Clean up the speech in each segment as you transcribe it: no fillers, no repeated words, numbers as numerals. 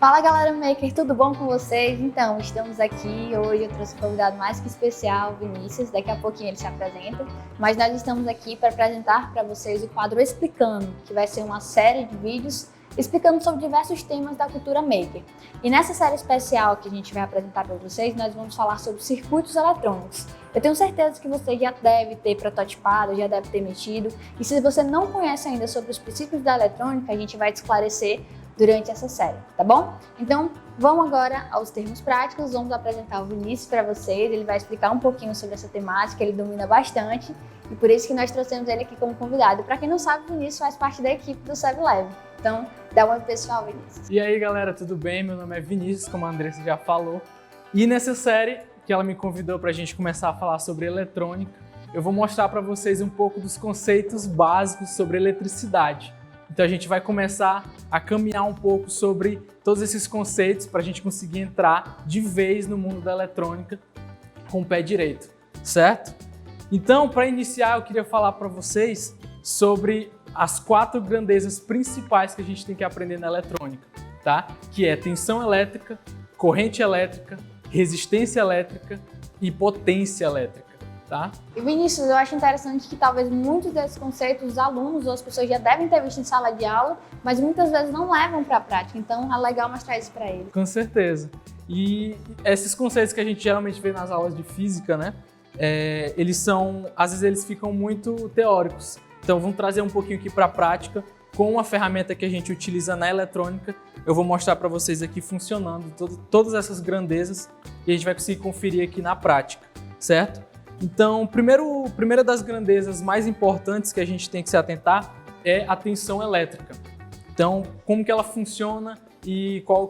Fala galera Maker, tudo bom com vocês? Então, estamos aqui, hoje eu trouxe um convidado mais que especial, Vinícius, daqui a pouquinho ele se apresenta, mas nós estamos aqui para apresentar para vocês o quadro Explicando, que vai ser uma série de vídeos explicando sobre diversos temas da cultura Maker. E nessa série especial que a gente vai apresentar para vocês, nós vamos falar sobre circuitos eletrônicos. Eu tenho certeza que você já deve ter prototipado, já deve ter mexido, e se você não conhece ainda sobre os princípios da eletrônica, a gente vai te esclarecer durante essa série, tá bom? Então, vamos agora aos termos práticos, vamos apresentar o Vinícius para vocês, ele vai explicar um pouquinho sobre essa temática, ele domina bastante, e por isso que nós trouxemos ele aqui como convidado. Para quem não sabe, o Vinícius faz parte da equipe do SevLab. Então, dá um oi pessoal, Vinícius. E aí galera, tudo bem? Meu nome é Vinícius, como a Andressa já falou, e nessa série que ela me convidou para a gente começar a falar sobre eletrônica, eu vou mostrar para vocês um pouco dos conceitos básicos sobre eletricidade. Então a gente vai começar a caminhar um pouco sobre todos esses conceitos para a gente conseguir entrar de vez no mundo da eletrônica com o pé direito, certo? Então, para iniciar, eu queria falar para vocês sobre as 4 grandezas principais que a gente tem que aprender na eletrônica, tá? Que é tensão elétrica, corrente elétrica, resistência elétrica e potência elétrica. Tá? E Vinícius, eu acho interessante que talvez muitos desses conceitos os alunos ou as pessoas já devem ter visto em sala de aula, mas muitas vezes não levam para a prática, então é legal mostrar isso para eles. Com certeza. E esses conceitos que a gente geralmente vê nas aulas de física, né? Às vezes eles ficam muito teóricos. Então vamos trazer um pouquinho aqui para a prática com uma ferramenta que a gente utiliza na eletrônica. Eu vou mostrar para vocês aqui funcionando todas essas grandezas e a gente vai conseguir conferir aqui na prática, certo? Então, primeira das grandezas mais importantes que a gente tem que se atentar é a tensão elétrica. Então, como que ela funciona e como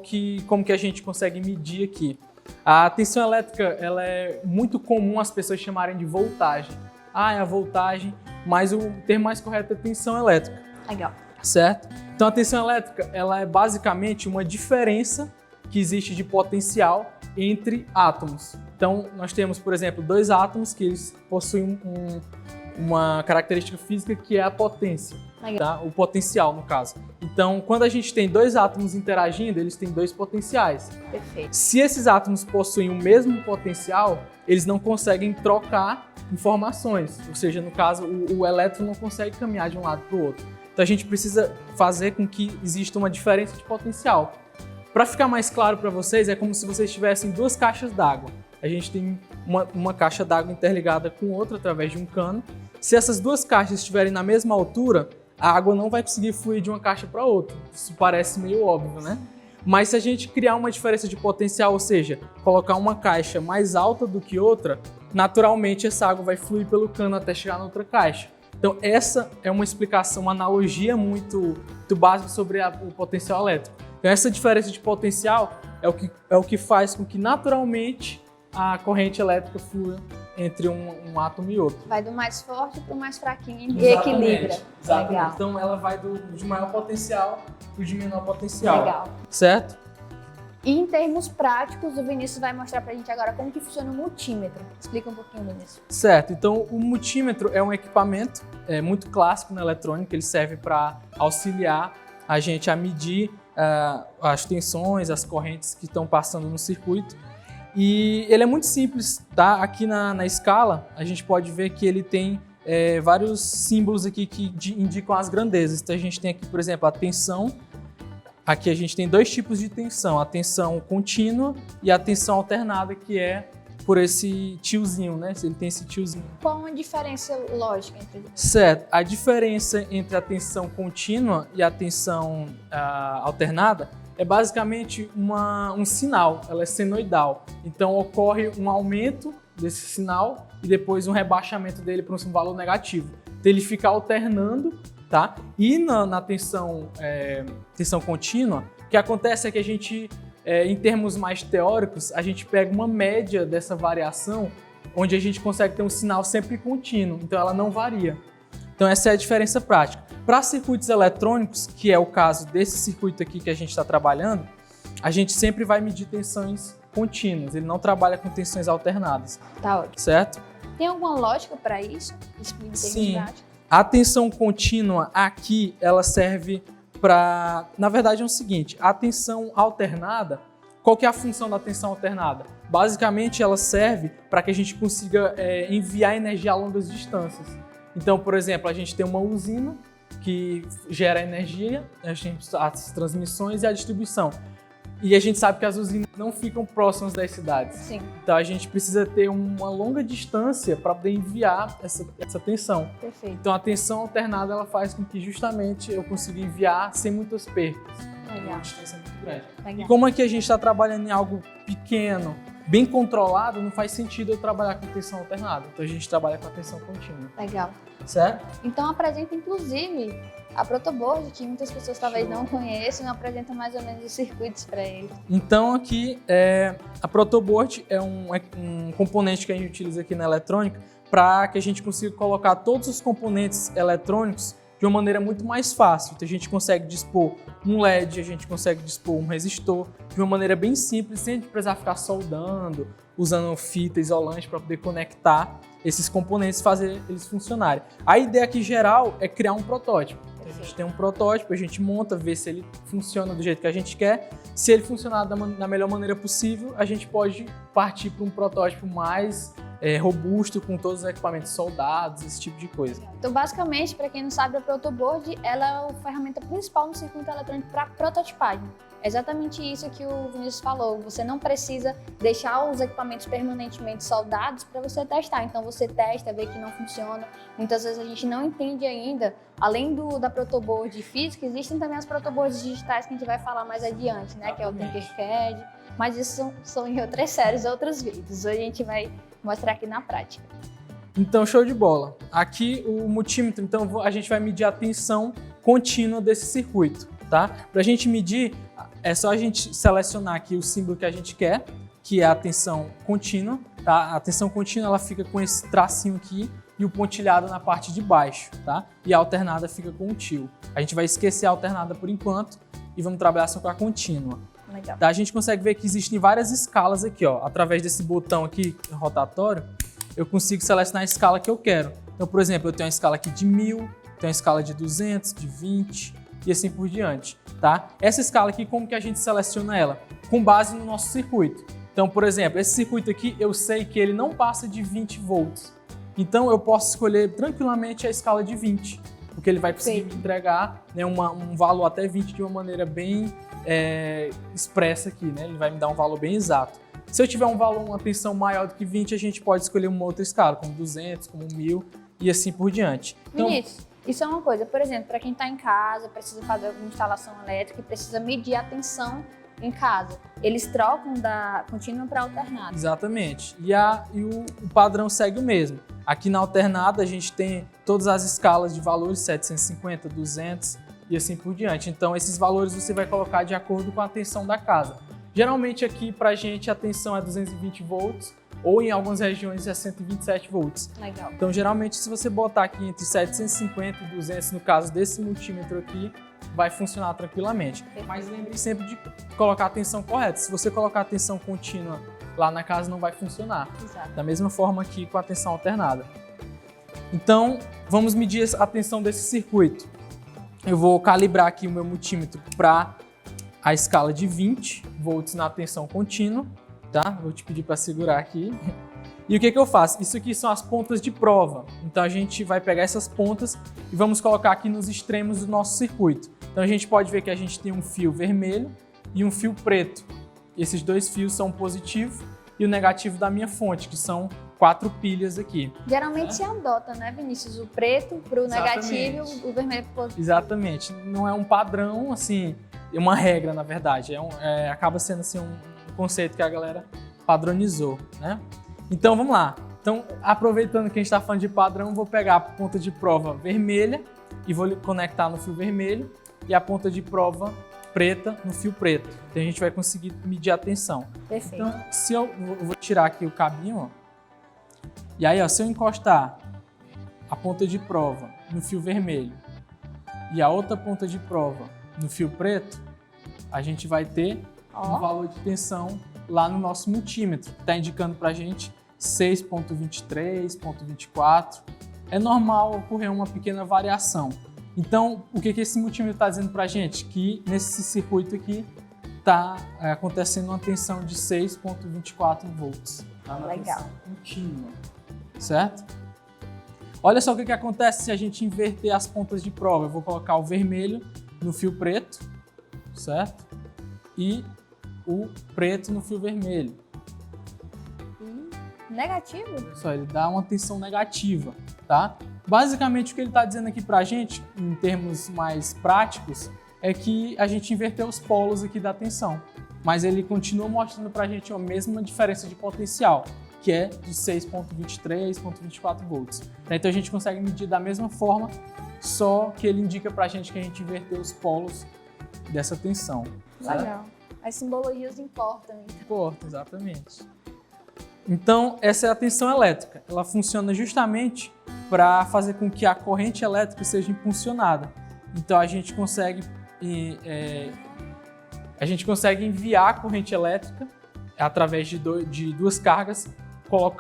que a gente consegue medir aqui. A tensão elétrica ela é muito comum as pessoas chamarem de voltagem. É a voltagem, mas o termo mais correto é tensão elétrica. Legal. Certo? Então, a tensão elétrica ela é basicamente uma diferença que existe de potencial entre átomos. Então, nós temos, por exemplo, 2 átomos que eles possuem uma característica física que é a potência, tá? O potencial, no caso. Então, quando a gente tem 2 átomos interagindo, eles têm 2 potenciais. Perfeito. Se esses átomos possuem o mesmo potencial, eles não conseguem trocar informações, ou seja, no caso, o elétron não consegue caminhar de um lado para o outro. Então, a gente precisa fazer com que exista uma diferença de potencial. Para ficar mais claro para vocês, é como se vocês tivessem 2 caixas d'água. A gente tem uma caixa d'água interligada com outra através de um cano. Se essas 2 caixas estiverem na mesma altura, a água não vai conseguir fluir de uma caixa para outra. Isso parece meio óbvio, né? Mas se a gente criar uma diferença de potencial, ou seja, colocar uma caixa mais alta do que outra, naturalmente essa água vai fluir pelo cano até chegar na outra caixa. Então essa é uma explicação, uma analogia muito básica sobre o potencial elétrico. Então essa diferença de potencial é o que faz com que naturalmente a corrente elétrica flua entre um átomo e outro. Vai do mais forte para o mais fraquinho e equilibra. Exatamente. Legal. Então ela vai de maior potencial para o de menor potencial. Legal. Certo? E em termos práticos, o Vinícius vai mostrar pra gente agora como que funciona o multímetro. Explica um pouquinho, Vinícius. Certo. Então o multímetro é um equipamento muito clássico na eletrônica. Ele serve para auxiliar a gente a medir as tensões, as correntes que estão passando no circuito. E ele é muito simples, tá? Aqui na escala, a gente pode ver que ele tem vários símbolos aqui que indicam as grandezas. Então a gente tem aqui, por exemplo, a tensão. Aqui a gente tem 2 tipos de tensão, a tensão contínua e a tensão alternada, que é por esse tiozinho, né? Ele tem esse tiozinho. Qual a diferença lógica entre eles? Certo. A diferença entre a tensão contínua e a tensão alternada é basicamente um sinal, ela é senoidal. Então ocorre um aumento desse sinal e depois um rebaixamento dele para um valor negativo. Então ele fica alternando, tá? E na tensão contínua, o que acontece é que a gente, em termos mais teóricos, a gente pega uma média dessa variação, onde a gente consegue ter um sinal sempre contínuo, então ela não varia. Então essa é a diferença prática. Para circuitos eletrônicos, que é o caso desse circuito aqui que a gente está trabalhando, a gente sempre vai medir tensões contínuas, ele não trabalha com tensões alternadas. Tá ótimo. Certo? Tem alguma lógica para isso? Explica em termos Sim. práticos. A tensão contínua aqui, ela serve Na verdade é o seguinte, a tensão alternada, qual que é a função da tensão alternada? Basicamente ela serve para que a gente consiga enviar energia a longas distâncias. Então, por exemplo, a gente tem uma usina que gera energia, as transmissões e a distribuição. E a gente sabe que as usinas não ficam próximas das cidades. Sim. Então a gente precisa ter uma longa distância para poder enviar essa tensão. Perfeito. Então a tensão alternada ela faz com que justamente eu consiga enviar sem muitas perdas. Legal. Uma distância muito grande. Legal. E como aqui a gente está trabalhando em algo pequeno, bem controlado, não faz sentido eu trabalhar com tensão alternada. Então a gente trabalha com a tensão contínua. Legal. Certo? Então apresenta inclusive a protoboard, que muitas pessoas talvez não conheçam, apresenta mais ou menos os circuitos para eles. Então aqui a protoboard é um componente que a gente utiliza aqui na eletrônica para que a gente consiga colocar todos os componentes eletrônicos de uma maneira muito mais fácil. Então a gente consegue dispor um LED, a gente consegue dispor um resistor de uma maneira bem simples, sem precisar ficar soldando, usando fita isolante para poder conectar esses componentes e fazer eles funcionarem. A ideia aqui geral é criar um protótipo. Então, a gente tem um protótipo, a gente monta, vê se ele funciona do jeito que a gente quer. Se ele funcionar da melhor maneira possível, a gente pode partir para um protótipo mais robusto, com todos os equipamentos soldados, esse tipo de coisa. Então, basicamente, para quem não sabe, a protoboard ela é a ferramenta principal no circuito eletrônico para prototipagem. É exatamente isso que o Vinícius falou. Você não precisa deixar os equipamentos permanentemente soldados para você testar. Então, você testa, vê que não funciona. Muitas vezes a gente não entende ainda. Além da protoboard física, existem também as protoboards digitais que a gente vai falar mais adiante, né? Que é o Tinkercad. Mas isso são em outras séries, outros vídeos. Hoje a gente vai mostrar aqui na prática. Então, show de bola. Aqui o multímetro, então a gente vai medir a tensão contínua desse circuito, tá? Para a gente medir, é só a gente selecionar aqui o símbolo que a gente quer, que é a tensão contínua, tá? A tensão contínua ela fica com esse tracinho aqui e o pontilhado na parte de baixo, tá? E a alternada fica com o tio. A gente vai esquecer a alternada por enquanto e vamos trabalhar só com a contínua. Legal. Tá? A gente consegue ver que existem várias escalas aqui, ó. Através desse botão aqui rotatório, eu consigo selecionar a escala que eu quero. Então, por exemplo, eu tenho uma escala aqui de 1000, tenho uma escala de 200, de 20 e assim por diante, tá? Essa escala aqui, como que a gente seleciona ela? Com base no nosso circuito. Então, por exemplo, esse circuito aqui, eu sei que ele não passa de 20 volts. Então, eu posso escolher tranquilamente a escala de 20, porque ele vai conseguir me entregar, né, um valor até 20 de uma maneira bem expressa aqui, né? Ele vai me dar um valor bem exato. Se eu tiver uma tensão maior do que 20, a gente pode escolher uma outra escala, como 200, como 1000 e assim por diante. Então, Vinícius, isso é uma coisa, por exemplo, para quem está em casa, precisa fazer alguma instalação elétrica e precisa medir a tensão em casa. Eles trocam da contínua para alternada. Exatamente. E o padrão segue o mesmo. Aqui na alternada a gente tem todas as escalas de valores, 750, 200 e assim por diante. Então esses valores você vai colocar de acordo com a tensão da casa. Geralmente aqui pra gente a tensão é 220 volts ou em algumas regiões é 127 volts. Legal. Então geralmente se você botar aqui entre 750 e 200, no caso desse multímetro aqui, vai funcionar tranquilamente. Mas lembre sempre de colocar a tensão correta. Se você colocar a tensão contínua lá na casa, não vai funcionar. Exato. Da mesma forma aqui com a tensão alternada. Então, vamos medir a tensão desse circuito. Eu vou calibrar aqui o meu multímetro para a escala de 20 volts na tensão contínua, tá? Vou te pedir para segurar aqui. E o que eu faço? Isso aqui são as pontas de prova. Então a gente vai pegar essas pontas e vamos colocar aqui nos extremos do nosso circuito. Então a gente pode ver que a gente tem um fio vermelho e um fio preto. Esses dois fios são o positivo e o negativo da minha fonte, que são 4 pilhas aqui. Geralmente se adota, né, Vinícius? O preto para o negativo e o vermelho para o positivo. Exatamente. Não é um padrão, assim, é uma regra, na verdade. Acaba sendo assim, um conceito que a galera padronizou, né? Então, vamos lá. Então, aproveitando que a gente está falando de padrão, vou pegar a ponta de prova vermelha e vou conectar no fio vermelho e a ponta de prova preta no fio preto. Então, a gente vai conseguir medir a tensão. Perfeito. Então, se eu vou tirar aqui o cabinho, ó. E aí, ó, se eu encostar a ponta de prova no fio vermelho e a outra ponta de prova no fio preto, a gente vai ter um valor de tensão lá no nosso multímetro, que está indicando para a gente 6,23, 6,24. É normal ocorrer uma pequena variação, Então, o que esse multímetro está dizendo para a gente? Que nesse circuito aqui está acontecendo uma tensão de 6,24 volts. Tá na Legal. tensão contínua, certo? Olha só o que acontece se a gente inverter as pontas de prova. Eu vou colocar o vermelho no fio preto, certo? E o preto no fio vermelho. Negativo? Olha só, ele dá uma tensão negativa, tá? Basicamente, o que ele está dizendo aqui para a gente, em termos mais práticos, é que a gente inverteu os polos aqui da tensão. Mas ele continua mostrando para a gente a mesma diferença de potencial, que é de 6,23, 6,24 volts. Então a gente consegue medir da mesma forma, só que ele indica para a gente que a gente inverteu os polos dessa tensão. Legal. As simbologias importam. Importa, exatamente. Então, essa é a tensão elétrica. Ela funciona justamente para fazer com que a corrente elétrica seja impulsionada. Então, a gente consegue enviar a corrente elétrica através de duas cargas,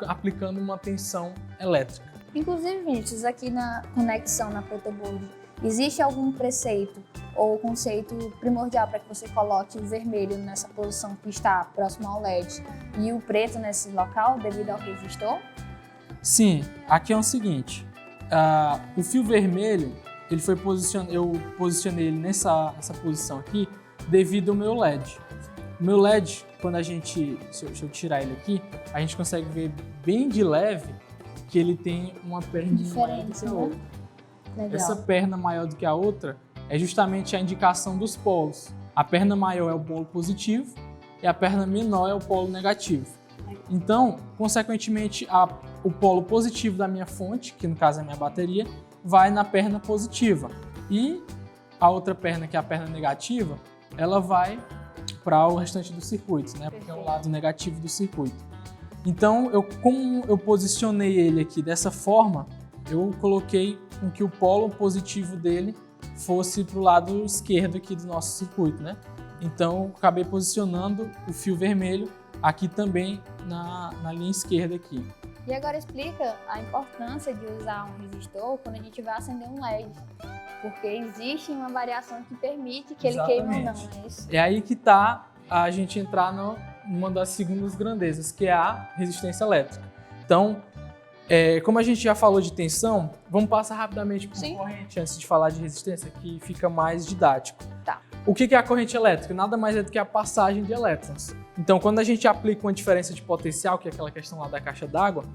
aplicando uma tensão elétrica. Inclusive, Vinícius, aqui na conexão na protoboard, existe algum preceito ou conceito primordial para que você coloque o vermelho nessa posição que está próximo ao LED e o preto nesse local devido ao resistor? Sim, aqui é o seguinte, o fio vermelho, eu posicionei ele nessa posição aqui devido ao meu LED. O meu LED, quando deixa eu tirar ele aqui, a gente consegue ver bem de leve que ele tem uma perna maior do que a outra. Legal. Essa perna maior do que a outra é justamente a indicação dos polos. A perna maior é o polo positivo e a perna menor é o polo negativo. Então, consequentemente, o polo positivo da minha fonte, que no caso é a minha bateria, vai na perna positiva. E a outra perna, que é a perna negativa, ela vai para o restante do circuito, né? Porque é o lado negativo do circuito. Então, como eu posicionei ele aqui dessa forma, eu coloquei com que o polo positivo dele fosse para o lado esquerdo aqui do nosso circuito, né? Então, eu acabei posicionando o fio vermelho aqui também na linha esquerda aqui. E agora explica a importância de usar um resistor quando a gente vai acender um LED. Porque existe uma variação que permite que ele queime ou não, é isso? É aí que está a gente entrar numa das segundas grandezas, que é a resistência elétrica. Então, como a gente já falou de tensão, vamos passar rapidamente por corrente antes de falar de resistência, que fica mais didático. Tá. O que é a corrente elétrica? Nada mais é do que a passagem de elétrons. Então, quando a gente aplica uma diferença de potencial, que é aquela questão lá da caixa d'água,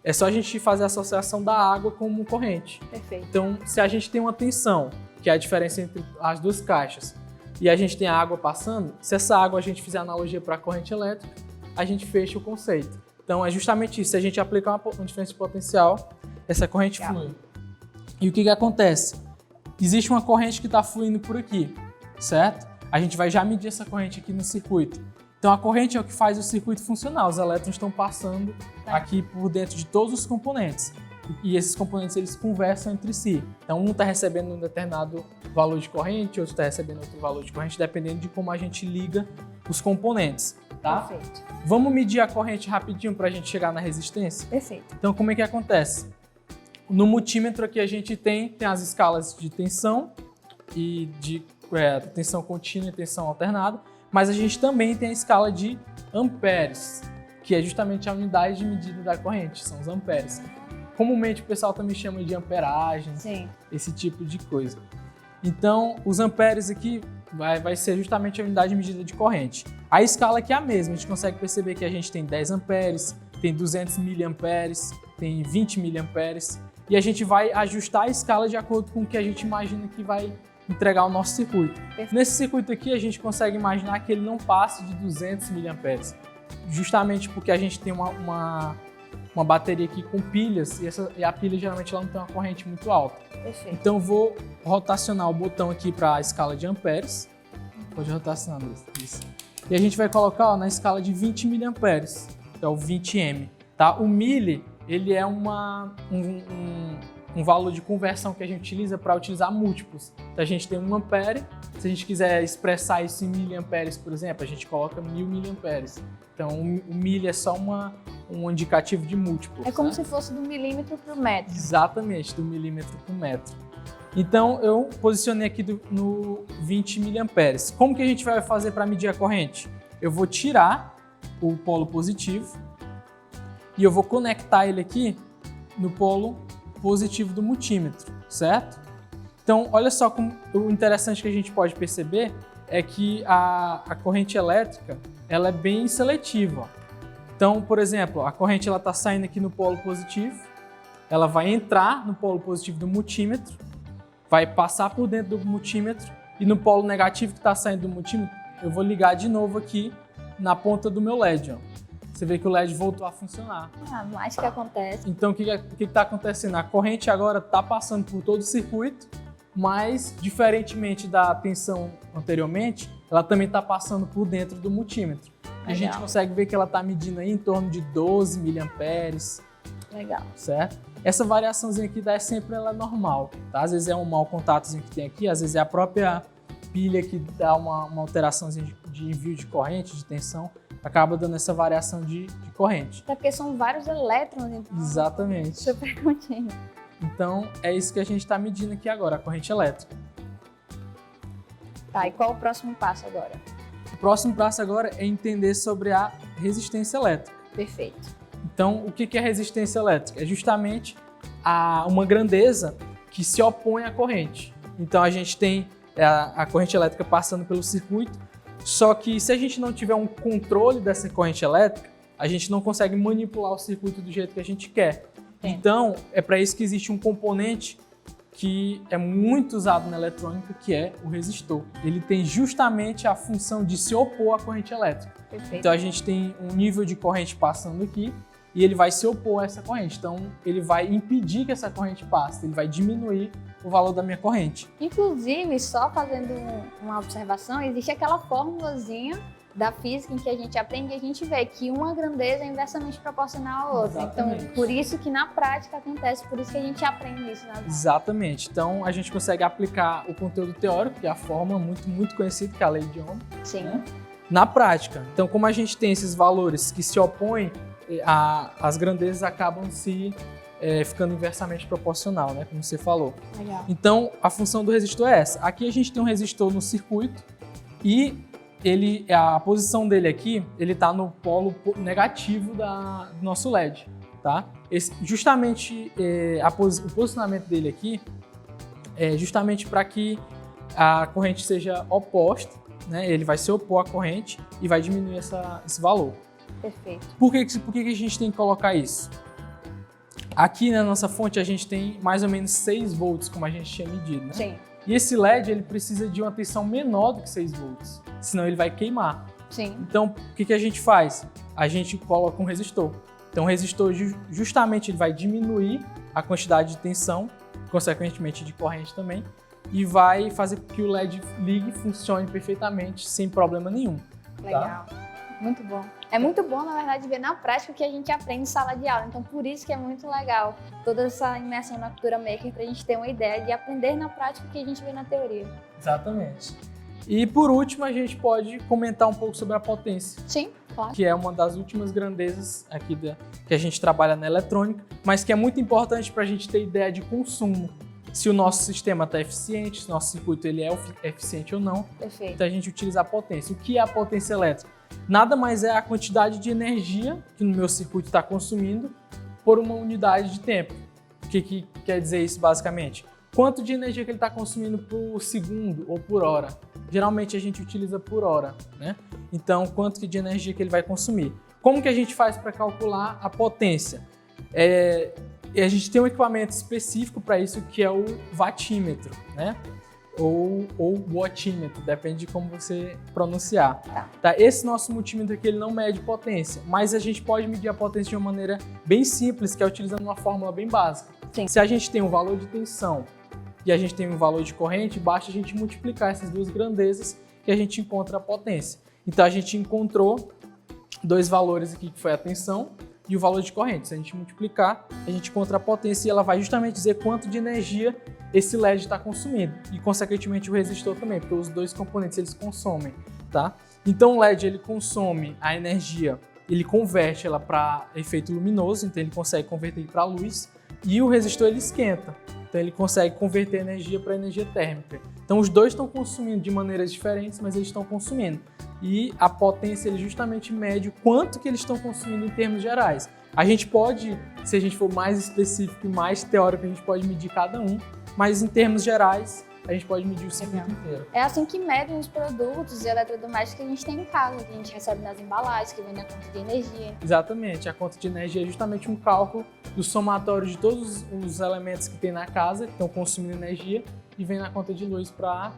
é só a gente fazer a associação da água com corrente. Perfeito. Então, se a gente tem uma tensão, que é a diferença entre as duas caixas, e a gente tem a água passando, se essa água a gente fizer analogia para a corrente elétrica, a gente fecha o conceito. Então, é justamente isso. Se a gente aplicar uma diferença de potencial, essa corrente flui. E o que acontece? Existe uma corrente que está fluindo por aqui, certo? A gente vai já medir essa corrente aqui no circuito. Então, a corrente é o que faz o circuito funcionar. Os elétrons estão passando aqui por dentro de todos os componentes. E esses componentes, eles conversam entre si. Então, um está recebendo um determinado valor de corrente, outro está recebendo outro valor de corrente, dependendo de como a gente liga os componentes. Tá? Perfeito. Vamos medir a corrente rapidinho para a gente chegar na resistência? Perfeito. Então, como é que acontece? No multímetro aqui a gente tem as escalas de tensão e de tensão contínua e tensão alternada, mas a gente também tem a escala de amperes, que é justamente a unidade de medida da corrente, são os amperes. Comumente o pessoal também chama de amperagem, esse tipo de coisa. Então, os amperes aqui vai ser justamente a unidade de medida de corrente. A escala aqui é a mesma, a gente consegue perceber que a gente tem 10 amperes, tem 200 miliamperes, tem 20 miliamperes, e a gente vai ajustar a escala de acordo com o que a gente imagina que vai entregar o nosso circuito. Perfeito. Nesse circuito aqui, a gente consegue imaginar que ele não passe de 200 miliamperes, justamente porque a gente tem uma bateria aqui com pilhas, e a pilha geralmente ela não tem uma corrente muito alta. Perfeito. Então eu vou rotacionar o botão aqui para a escala de amperes. Pode rotacionar isso. E a gente vai colocar na escala de 20 miliamperes, que é o 20M. Tá? O mili, ele é um valor de conversão que a gente utiliza para utilizar múltiplos. Então a gente tem 1 ampere, se a gente quiser expressar isso em miliamperes, por exemplo, a gente coloca 1000 miliamperes. Então o mili é só um indicativo de múltiplos. É como se fosse do milímetro para o metro. Exatamente, do milímetro para o metro. Então, eu posicionei aqui no 20 miliamperes. Como que a gente vai fazer para medir a corrente? Eu vou tirar o polo positivo e eu vou conectar ele aqui no polo positivo do multímetro, certo? Então, olha só como o interessante que a gente pode perceber é que a corrente elétrica ela é bem seletiva. Então, por exemplo, a corrente está saindo aqui no polo positivo, ela vai entrar no polo positivo do multímetro, vai passar por dentro do multímetro e no polo negativo que está saindo do multímetro, eu vou ligar de novo aqui na ponta do meu LED. Ó. Você vê que o LED voltou a funcionar. Ah, mais que acontece. Então, o que está acontecendo? A corrente agora está passando por todo o circuito, mas, diferentemente da tensão anteriormente, ela também está passando por dentro do multímetro. Legal. A gente consegue ver que ela está medindo aí em torno de 12 miliamperes. Legal. Certo? Essa variaçãozinha aqui sempre ela é normal, tá? Às vezes é um mau contatozinho que tem aqui, às vezes é a própria pilha que dá uma alteraçãozinha de envio de corrente, de tensão, acaba dando essa variação de corrente. Até porque são vários elétrons. Então... Exatamente. Super contínuo. Então, é isso que a gente está medindo aqui agora, a corrente elétrica. Tá, e qual o próximo passo agora? O próximo passo agora é entender sobre a resistência elétrica. Perfeito. Então, o que é resistência elétrica? É justamente uma grandeza que se opõe à corrente. Então, a gente tem a corrente elétrica passando pelo circuito, só que se a gente não tiver um controle dessa corrente elétrica, a gente não consegue manipular o circuito do jeito que a gente quer. Então, é para isso que existe um componente que é muito usado na eletrônica, que é o resistor. Ele tem justamente a função de se opor à corrente elétrica. Perfeito. Então, a gente tem um nível de corrente passando aqui e ele vai se opor a essa corrente. Então, ele vai impedir que essa corrente passe, ele vai diminuir o valor da minha corrente. Inclusive, só fazendo uma observação, existe aquela formulazinha da física em que a gente aprende e a gente vê que uma grandeza é inversamente proporcional à outra. Exatamente. Então, por isso que na prática acontece, por isso que a gente aprende isso nas aulas. Exatamente. Então, a gente consegue aplicar o conteúdo teórico, que é a fórmula muito conhecida, que é a lei de Ohm. Sim. Na prática. Então, como a gente tem esses valores que se opõem, as grandezas acabam ficando inversamente proporcional, né? Como você falou. Legal. Então, a função do resistor é essa. Aqui a gente tem um resistor no circuito e a posição dele aqui, ele está no polo negativo do nosso LED, tá? Justamente o posicionamento dele aqui é justamente para que a corrente seja oposta, né? Ele vai se opor à corrente e vai diminuir esse valor. Perfeito. Por que a gente tem que colocar isso? Aqui na nossa fonte a gente tem mais ou menos 6 volts, como a gente tinha medido, né? Sim. E esse LED ele precisa de uma tensão menor do que 6 volts, senão ele vai queimar. Sim. Então, o que a gente faz? A gente coloca um resistor. Então, o resistor justamente ele vai diminuir a quantidade de tensão, consequentemente de corrente também, e vai fazer com que o LED ligue e funcione perfeitamente, sem problema nenhum. Legal. Tá? Muito bom. É muito bom, na verdade, ver na prática o que a gente aprende em sala de aula. Então, por isso que é muito legal toda essa imersão na Cultura Maker, para a gente ter uma ideia de aprender na prática o que a gente vê na teoria. Exatamente. E, por último, a gente pode comentar um pouco sobre a potência. Sim, claro. Que é uma das últimas grandezas aqui que a gente trabalha na eletrônica, mas que é muito importante para a gente ter ideia de consumo. Se o nosso sistema está eficiente, se o nosso circuito ele é eficiente ou não. Perfeito. Então, a gente utiliza a potência. O que é a potência elétrica? Nada mais é a quantidade de energia que o meu circuito está consumindo por uma unidade de tempo. O que quer dizer isso basicamente? Quanto de energia que ele está consumindo por segundo ou por hora? Geralmente a gente utiliza por hora, né? Então, quanto de energia que ele vai consumir? Como que a gente faz para calcular a potência? A gente tem um equipamento específico para isso que é o watímetro, né? Ou wattímetro, depende de como você pronunciar. Tá? Esse nosso multímetro aqui ele não mede potência, mas a gente pode medir a potência de uma maneira bem simples, que é utilizando uma fórmula bem básica. Sim. Se a gente tem um valor de tensão e a gente tem um valor de corrente, basta a gente multiplicar essas duas grandezas que a gente encontra a potência. Então a gente encontrou dois valores aqui, que foi a tensão e o valor de corrente. Se a gente multiplicar, a gente encontra a potência e ela vai justamente dizer quanto de energia esse LED está consumindo. E, consequentemente, o resistor também, porque os dois componentes eles consomem, tá? Então, o LED ele consome a energia, ele converte ela para efeito luminoso, então ele consegue converter para luz, e o resistor ele esquenta. Então ele consegue converter energia para energia térmica. Então os dois estão consumindo de maneiras diferentes, mas eles estão consumindo. E a potência ele justamente mede o quanto que eles estão consumindo em termos gerais. A gente pode, se a gente for mais específico e mais teórico, a gente pode medir cada um, mas em termos gerais, a gente pode medir o circuito inteiro. É assim que medem os produtos e eletrodomésticos que a gente tem em casa, que a gente recebe nas embalagens, que vem na conta de energia. Exatamente, a conta de energia é justamente um cálculo do somatório de todos os elementos que tem na casa, que estão consumindo energia, e vem na conta de luz para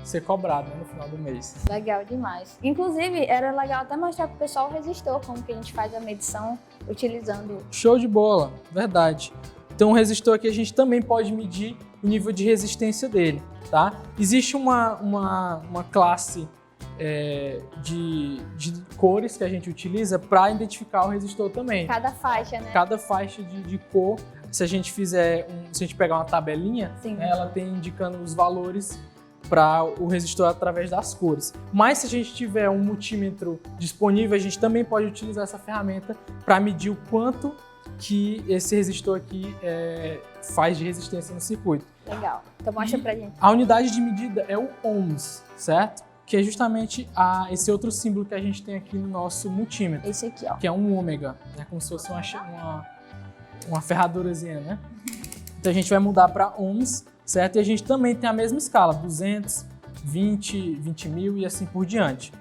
ser cobrado, né, no final do mês. Legal demais. Inclusive, era legal até mostrar para o pessoal o resistor, como que a gente faz a medição utilizando. Show de bola, verdade. Então o resistor aqui a gente também pode medir o nível de resistência dele, tá? Existe uma classe de cores que a gente utiliza para identificar o resistor também. Cada faixa, né? Cada faixa de cor, se a gente pegar uma tabelinha, né, ela tem indicando os valores para o resistor através das cores. Mas se a gente tiver um multímetro disponível, a gente também pode utilizar essa ferramenta para medir o quanto que esse resistor aqui faz de resistência no circuito. Legal. Então mostra pra gente. A unidade de medida é o ohms, certo? Que é justamente esse outro símbolo que a gente tem aqui no nosso multímetro. Esse aqui, ó. Que é um ômega, né? Como se fosse uma ferradurazinha, né? Então a gente vai mudar para ohms, certo? E a gente também tem a mesma escala, 200, 20, 20 mil e assim por diante.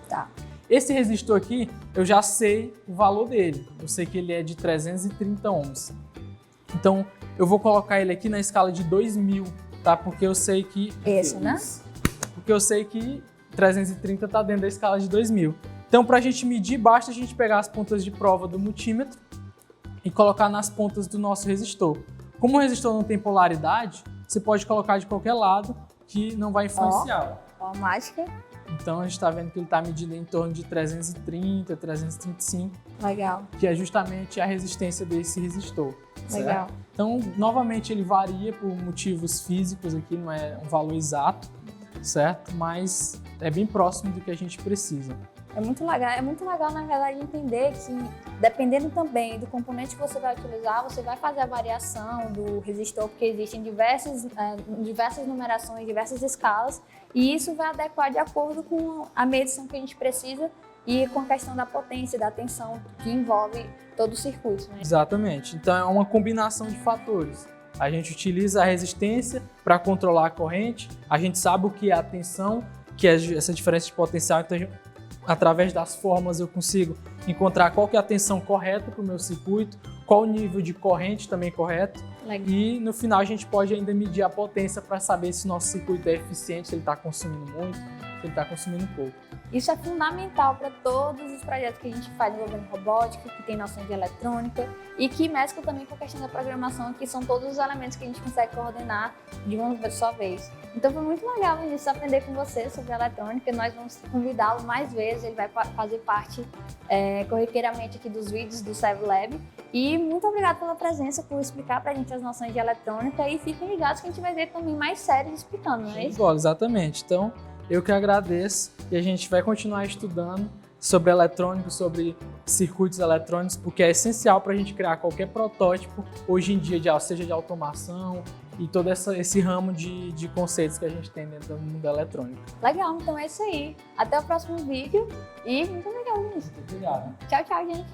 Tá. Esse resistor aqui, eu já sei o valor dele. Eu sei que ele é de 330 ohms. Então, eu vou colocar ele aqui na escala de 2000, tá? Porque eu sei que... Esse, né? Porque eu sei que 330 está dentro da escala de 2000. Então, para a gente medir, basta a gente pegar as pontas de prova do multímetro e colocar nas pontas do nosso resistor. Como o resistor não tem polaridade, você pode colocar de qualquer lado que não vai influenciar. Ó a mágica. Então a gente está vendo que ele está medindo em torno de 330, 335. Legal. Que é justamente a resistência desse resistor. Legal. Certo? Então, novamente, ele varia por motivos físicos aqui, não é um valor exato, certo? Mas é bem próximo do que a gente precisa. É muito legal, na verdade, entender que, dependendo também do componente que você vai utilizar, você vai fazer a variação do resistor, porque existem diversas numerações, diversas escalas, e isso vai adequar de acordo com a medição que a gente precisa e com a questão da potência, da tensão que envolve todo o circuito, né? Exatamente. Então, é uma combinação de fatores. A gente utiliza a resistência para controlar a corrente, a gente sabe o que é a tensão, que é essa diferença de potencial, então através das fórmulas eu consigo encontrar qual que é a tensão correta para o meu circuito, qual o nível de corrente também correto. Legal. E no final a gente pode ainda medir a potência para saber se o nosso circuito é eficiente, se ele está consumindo muito, se ele está consumindo pouco. Isso é fundamental para todos os projetos que a gente faz envolvendo robótica, que tem noção de eletrônica e que mescla também com a questão da programação, que são todos os elementos que a gente consegue coordenar de uma só vez. Então foi muito legal, Vinícius, aprender com você sobre eletrônica. Nós vamos convidá-lo mais vezes, ele vai fazer parte corriqueiramente aqui dos vídeos do SevLab. E muito obrigada pela presença, por explicar para a gente as noções de eletrônica, e fiquem ligados que a gente vai ver também mais séries explicando, não é isso? Bom, exatamente. Então, eu que agradeço e a gente vai continuar estudando sobre eletrônica, sobre circuitos eletrônicos, porque é essencial para a gente criar qualquer protótipo hoje em dia, seja de automação e todo esse ramo de conceitos que a gente tem dentro do mundo eletrônico. Legal, então é isso aí. Até o próximo vídeo e muito obrigada, Vinícius. Muito obrigado. Tchau, tchau, gente.